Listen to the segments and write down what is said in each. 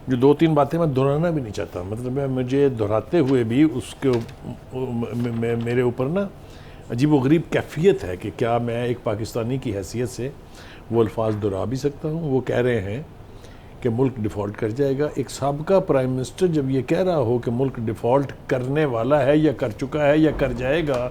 جو 2-3 باتیں میں دہرانا بھی نہیں چاہتا، مطلب مجھے دہراتے ہوئے بھی اس کے میرے اوپر نا عجیب و غریب کیفیت ہے کہ کیا میں ایک پاکستانی کی حیثیت سے وہ الفاظ دہرا بھی سکتا ہوں. وہ کہہ رہے ہیں کہ ملک ڈیفالٹ کر جائے گا. ایک سابقہ پرائم منسٹر جب یہ کہہ رہا ہو کہ ملک ڈیفالٹ کرنے والا ہے یا کر چکا ہے یا کر جائے گا،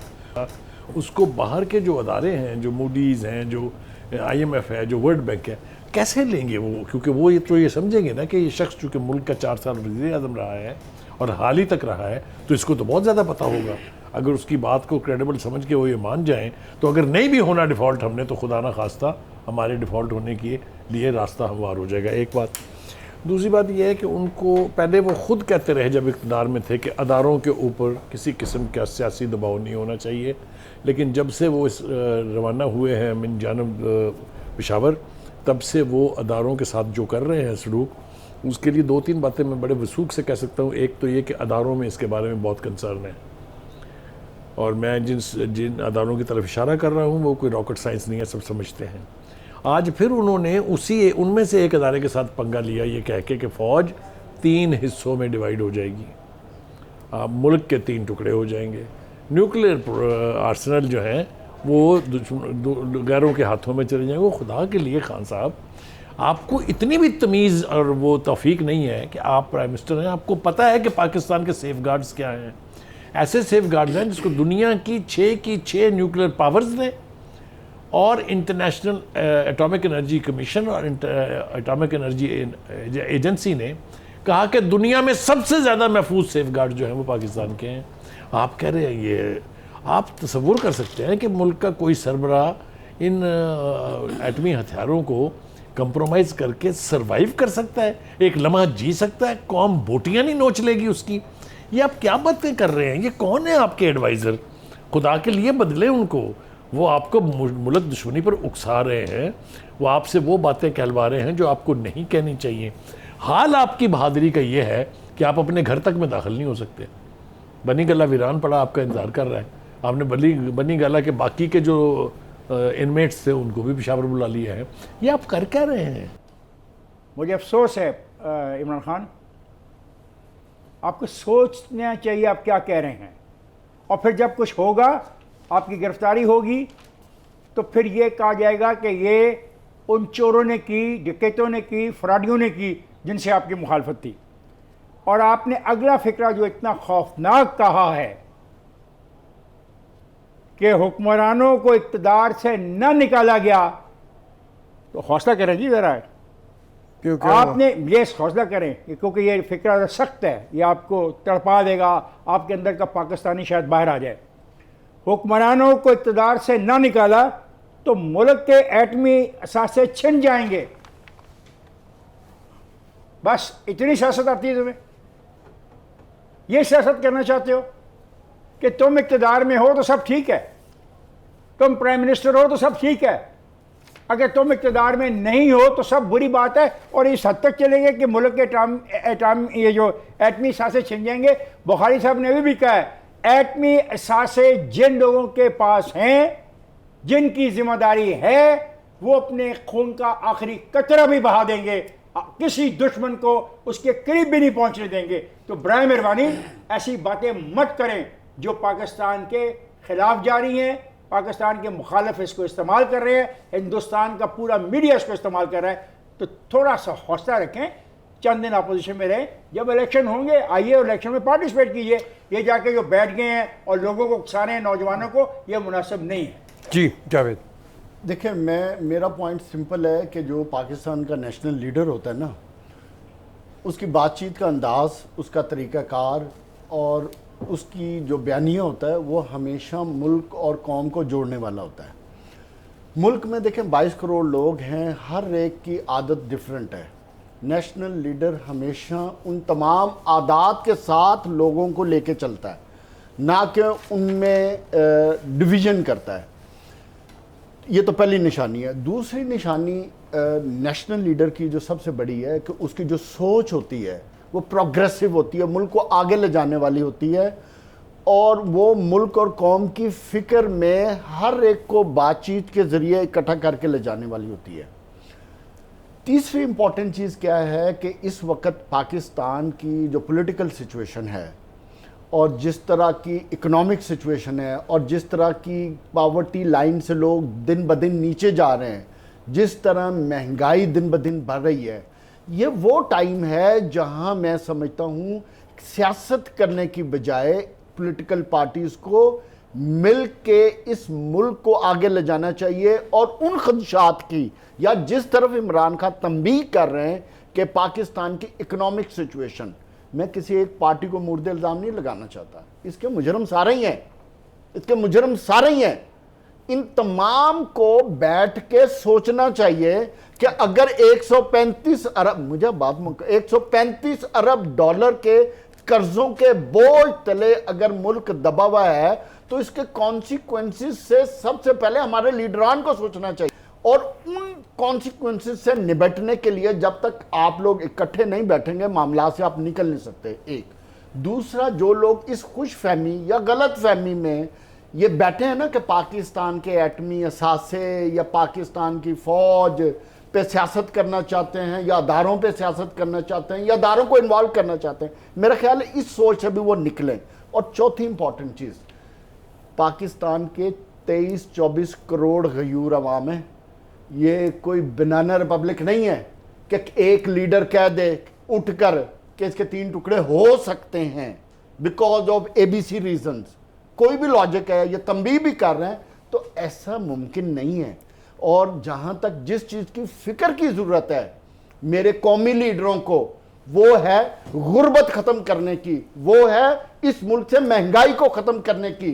اس کو باہر کے جو ادارے ہیں، جو موڈیز ہیں، جو IMF ہے، جو ورلڈ بینک ہے، کیسے لیں گے وہ؟ کیونکہ وہ یہ سمجھیں گے نا کہ یہ شخص چونکہ ملک کا 4 سال وزیر اعظم رہا ہے اور حال ہی تک رہا ہے، تو اس کو تو بہت زیادہ پتہ ہوگا. اگر اس کی بات کو کریڈیبل سمجھ کے وہ یہ مان جائیں تو اگر نہیں بھی ہونا ڈیفالٹ ہم نے، تو خدا نہ خواستہ ہمارے ڈیفالٹ ہونے کے لیے راستہ ہموار ہو جائے گا. ایک بات. دوسری بات یہ ہے کہ ان کو پہلے وہ خود کہتے رہے جب اقتدار میں تھے کہ اداروں کے اوپر کسی قسم کا سیاسی دباؤ نہیں ہونا چاہیے، لیکن جب سے وہ روانہ ہوئے ہیں من جانب پشاور، تب سے وہ اداروں کے ساتھ جو کر رہے ہیں سلوک، اس کے لیے 2-3 باتیں میں بڑے وثوق سے کہہ سکتا ہوں. ایک تو یہ کہ اداروں میں اس کے بارے میں بہت کنسرن ہے، اور میں جن اداروں کی طرف اشارہ کر رہا ہوں وہ کوئی راکٹ سائنس نہیں ہے، سب سمجھتے ہیں. آج پھر انہوں نے ان میں سے ایک ادارے کے ساتھ پنگا لیا یہ کہہ کے کہ فوج 3 حصوں میں ڈیوائیڈ ہو جائے گی، ملک کے 3 ٹکڑے ہو جائیں گے. نیوکلیر آرسنل جو ہیں وہ غیروں کے ہاتھوں میں چلے جائیں گے. وہ خدا کے لیے خان صاحب، آپ کو اتنی بھی تمیز اور وہ توفیق نہیں ہے کہ آپ پرائم منسٹر ہیں، آپ کو پتہ ہے کہ پاکستان کے سیف گارڈز کیا ہیں. ایسے سیف گارڈز ہیں جس کو دنیا کی 6 کی 6 نیوکلیر پاورز نے اور انٹرنیشنل اٹامک انرجی کمیشن اور اٹامک انرجی ایجنسی نے کہا کہ دنیا میں سب سے زیادہ محفوظ سیف گارڈ جو ہیں وہ پاکستان کے ہیں. آپ کہہ رہے ہیں یہ، آپ تصور کر سکتے ہیں کہ ملک کا کوئی سربراہ ان ایٹمی ہتھیاروں کو کمپرومائز کر کے سروائیو کر سکتا ہے، ایک لمحہ جی سکتا ہے، قوم بوٹیاں نہیں نوچ لے گی اس کی؟ یہ آپ کیا باتیں کر رہے ہیں؟ یہ کون ہے آپ کے ایڈوائزر؟ خدا کے لیے بدلیں ان کو. وہ آپ کو ملک دشمنی پر اکسا رہے ہیں، وہ آپ سے وہ باتیں کہلوا رہے ہیں جو آپ کو نہیں کہنی چاہیے. حال آپ کی بہادری کا یہ ہے کہ آپ اپنے گھر تک میں داخل نہیں ہو سکتے. بنی گلہ ویران پڑا آپ کا انتظار کر رہا ہے. آپ نے بنی گلہ کے باقی کے جو انمیٹس تھے ان کو بھی پشاور بلا لیا ہے. یہ آپ کر کیا رہے ہیں؟ مجھے افسوس ہے عمران خان، آپ کو سوچنا چاہیے آپ کیا کہہ رہے ہیں، اور پھر جب کچھ ہوگا، آپ کی گرفتاری ہوگی، تو پھر یہ کہا جائے گا کہ یہ ان چوروں نے کی، ڈکیتوں نے کی، فراڈیوں نے کی جن سے آپ کی مخالفت تھی. اور آپ نے اگلا فقرہ جو اتنا خوفناک کہا ہے کہ حکمرانوں کو اقتدار سے نہ نکالا گیا، تو حوصلہ کریں جی ذرا، آپ نے یہ حوصلہ کریں کیونکہ یہ فقرہ سخت ہے، یہ آپ کو تڑپا دے گا، آپ کے اندر کا پاکستانی شاید باہر آ جائے. حکمرانوں کو اقتدار سے نہ نکالا تو ملک کے ایٹمی اثاثے چھن جائیں گے. بس اتنی سیاست آتی ہے تمہیں؟ یہ سیاست کرنا چاہتے ہو کہ تم اقتدار میں ہو تو سب ٹھیک ہے، تم پرائم منسٹر ہو تو سب ٹھیک ہے، اگر تم اقتدار میں نہیں ہو تو سب بری بات ہے. اور اس حد تک چلیں گے کہ ملک کے یہ جو ایٹمی اثاثے چھن جائیں گے. بخاری صاحب نے بھی کہا ہے ایٹمی اثاثے جن لوگوں کے پاس ہیں، جن کی ذمہ داری ہے، وہ اپنے خون کا آخری قطرہ بھی بہا دیں گے، کسی دشمن کو اس کے قریب بھی نہیں پہنچنے دیں گے. تو برائے مہربانی ایسی باتیں مت کریں جو پاکستان کے خلاف جاری ہیں، پاکستان کے مخالف اس کو استعمال کر رہے ہیں، ہندوستان کا پورا میڈیا اس کو استعمال کر رہا ہے. تو تھوڑا سا حوصلہ رکھیں، چند دن اپوزیشن میں رہیں، جب الیکشن ہوں گے آئیے اور الیکشن میں پارٹیسپیٹ کیجئے. یہ جا کے جو بیٹھ گئے ہیں اور لوگوں کو اکسا رہے ہیں، نوجوانوں کو، یہ مناسب نہیں ہے. جی جاوید. دیکھیں میرا پوائنٹ سمپل ہے کہ جو پاکستان کا نیشنل لیڈر ہوتا ہے نا، اس کی بات چیت کا انداز، اس کا طریقہ کار اور اس کی جو بیانیہ ہوتا ہے وہ ہمیشہ ملک اور قوم کو جوڑنے والا ہوتا ہے. ملک میں دیکھیں 22 کروڑ لوگ ہیں، ہر ایک کی عادت ڈیفرنٹ ہے. نیشنل لیڈر ہمیشہ ان تمام عادات کے ساتھ لوگوں کو لے کے چلتا ہے، نہ کہ ان میں ڈویژن کرتا ہے. یہ تو پہلی نشانی ہے. دوسری نشانی نیشنل لیڈر کی جو سب سے بڑی ہے کہ اس کی جو سوچ ہوتی ہے وہ پروگریسو ہوتی ہے، ملک کو آگے لے جانے والی ہوتی ہے، اور وہ ملک اور قوم کی فکر میں ہر ایک کو بات چیت کے ذریعے اکٹھا کر کے لے جانے والی ہوتی ہے. تیسری امپورٹنٹ چیز کیا ہے کہ اس وقت پاکستان کی جو پولیٹیکل سچویشن ہے اور جس طرح کی اکنامک سچویشن ہے اور جس طرح کی پاورٹی لائن سے لوگ دن بدن نیچے جا رہے ہیں، جس طرح مہنگائی دن بدن بڑھ رہی ہے، یہ وہ ٹائم ہے جہاں میں سمجھتا ہوں سیاست کرنے کی بجائے پولیٹیکل پارٹیز کو مل کے اس ملک کو آگے لے جانا چاہیے، اور ان خدشات کی یا جس طرف عمران خان تنبیہ کر رہے ہیں کہ پاکستان کی اکنامک سچویشن، میں کسی ایک پارٹی کو مورد الزام نہیں لگانا چاہتا، اس کے مجرم سارے ہی ہیں، اس کے مجرم سارے ہی ہیں۔ ان تمام کو بیٹھ کے سوچنا چاہیے کہ اگر 135 ارب، مجھے بات 135 ارب ڈالر کے قرضوں کے بوجھ تلے اگر ملک دبا ہوا ہے تو اس کے کانسیکوینسز سے سب سے پہلے ہمارے لیڈران کو سوچنا چاہیے، اور ان کانسیکوینسز سے نبٹنے کے لیے جب تک آپ لوگ اکٹھے نہیں بیٹھیں گے معاملات سے آپ نکل نہیں سکتے۔ ایک دوسرا، جو لوگ اس خوش فہمی یا غلط فہمی میں یہ بیٹھے ہیں نا کہ پاکستان کے ایٹمی اثاثے یا پاکستان کی فوج پہ سیاست کرنا چاہتے ہیں یا اداروں پہ سیاست کرنا چاہتے ہیں یا اداروں کو انوالو کرنا چاہتے ہیں، میرا خیال ہے اس سوچ سے بھی وہ نکلیں۔ اور چوتھی امپورٹنٹ چیز، پاکستان کے 23-24 کروڑ غیور عوام ہیں، یہ کوئی بنانا ریپبلک نہیں ہے کہ ایک لیڈر کہہ دے اٹھ کر کہ اس کے 3 ٹکڑے ہو سکتے ہیں بیکاز آف ABC ریزنز۔ کوئی بھی لاجک ہے، یہ تنبیہ بھی کر رہے ہیں، تو ایسا ممکن نہیں ہے۔ اور جہاں تک جس چیز کی فکر کی ضرورت ہے میرے قومی لیڈروں کو، وہ ہے غربت ختم کرنے کی، وہ ہے اس ملک سے مہنگائی کو ختم کرنے کی،